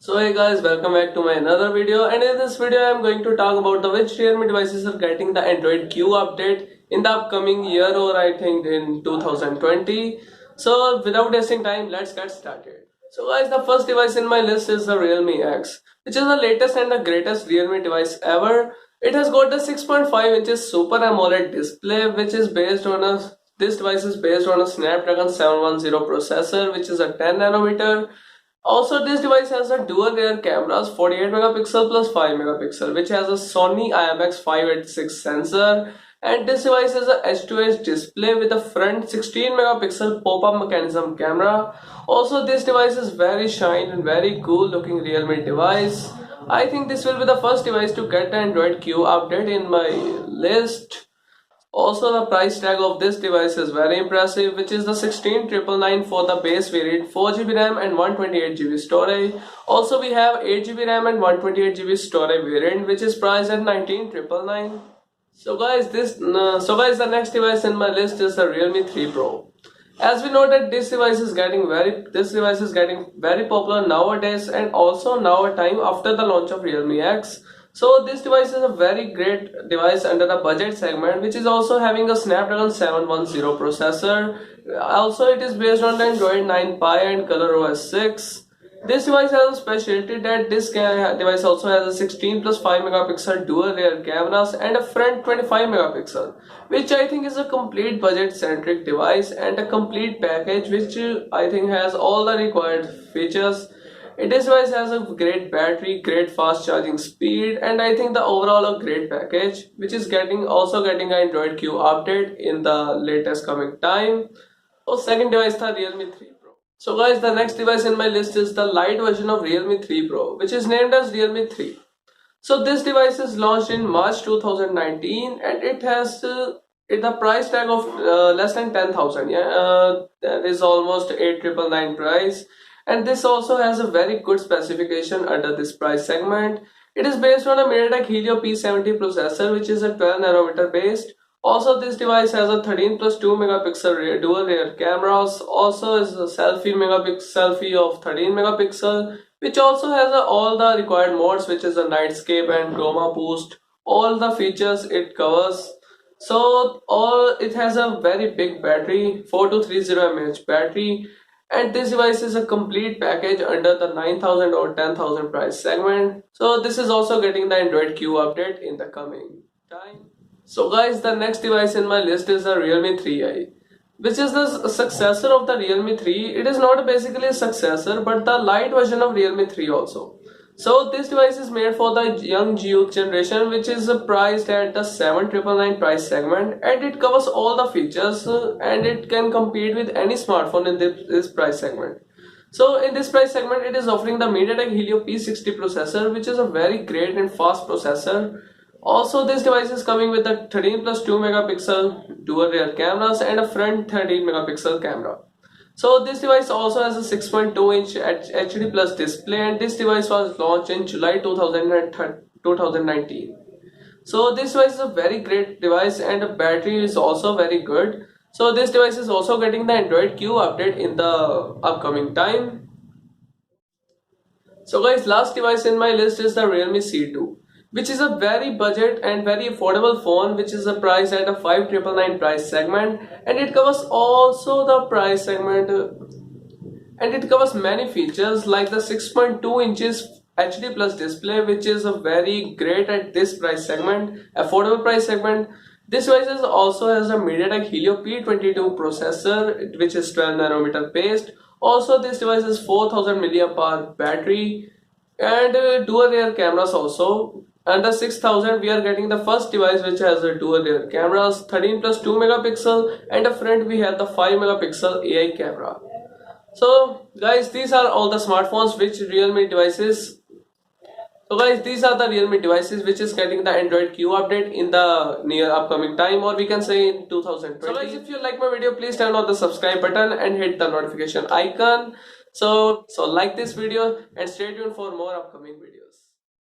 So hey guys, welcome back to my another video, and in this video I am going to talk about the which Realme devices are getting the Android Q update in the upcoming year, or I think in 2020. So without wasting time, let's get started. So guys, the first device in my list is the Realme X, which is the latest and the greatest Realme device ever. It has got the 6.5 inches Super AMOLED display, which is based on a this device is based on a Snapdragon 710 processor, which is a 10 nanometer. Also, this device has a dual rear cameras, 48 megapixel plus 5 megapixel, which has a Sony IMX586 sensor. And this device has a H2H display with a front 16 megapixel pop-up mechanism camera. Also, this device is very shine and very cool looking Realme device. I think this will be the first device to get the Android Q update in my list. Also, the price tag of this device is very impressive, which is the 16,999 for the base variant, 4GB RAM and 128GB storage. Also, we have 8GB RAM and 128GB storage variant, which is priced at 19,999. So guys, the next device in my list is the Realme 3 Pro. As we know that this device is getting very popular nowadays, and also now a time after the launch of Realme X. So this device is a very great device under the budget segment, which is also having a Snapdragon 710 processor. Also, it is based on the Android 9 Pie and ColorOS 6. This device has a specialty that this device also has a 16 plus 5 megapixel dual rear cameras and a front 25 megapixel, which I think is a complete budget centric device and a complete package, which I think has all the required features. This device has a great battery, great fast charging speed, and I think the overall a great package, which is also getting an Android Q update in the latest coming time. So second device, the Realme 3 Pro. So guys, the next device in my list is the Lite version of Realme 3 Pro, which is named as Realme 3. So this device is launched in March 2019, and it has the price tag of less than 10,000. That is almost 8,999 price. And this also has a very good specification under this price segment. It is based on a MediaTek Helio P70 processor, which is a 12 nanometer based. Also, this device has a 13 plus 2 megapixel dual rear cameras. Also, is a selfie of 13 megapixel, which also has all the required modes, which is a nightscape and chroma boost. All the features it covers. So, it has a very big battery, 4230 mAh battery, and this device is a complete package under the 9,000 or 10,000 price segment. So this is also getting the Android Q update in the coming time. So guys, the next device in my list is the Realme 3i, which is the successor of the Realme 3. It is not basically a successor, but the light version of Realme 3 also. So this device is made for the young youth generation, which is priced at the 7,999 price segment, and it covers all the features and it can compete with any smartphone in this price segment. So in this price segment, it is offering the MediaTek Helio P60 processor, which is a very great and fast processor. Also, this device is coming with a 13 plus 2 megapixel dual rear cameras and a front 13 megapixel camera. So this device also has a 6.2 inch HD plus display, and this device was launched in July 2019. So this device is a very great device, and the battery is also very good. So this device is also getting the Android Q update in the upcoming time. So guys, last device in my list is the Realme C2, which is a very budget and very affordable phone, which is a price at a 5,999 price segment, and it covers also the price segment and it covers many features like the 6.2 inches HD plus display, which is a very great at this price segment, affordable price segment. This device also has a MediaTek Helio P22 processor, which is 12 nanometer based. Also, this device is 4,000 mAh battery and dual rear cameras also. Under 6,000, we are getting the first device which has a dual rear cameras, 13 plus 2 megapixel, and a front we have the 5 megapixel AI camera. So guys, these are all the smartphones which Realme devices. So guys, these are the Realme devices which is getting the Android Q update in the near upcoming time, or we can say in 2020. So guys, if you like my video, please turn on the subscribe button and hit the notification icon. So like this video and stay tuned for more upcoming videos.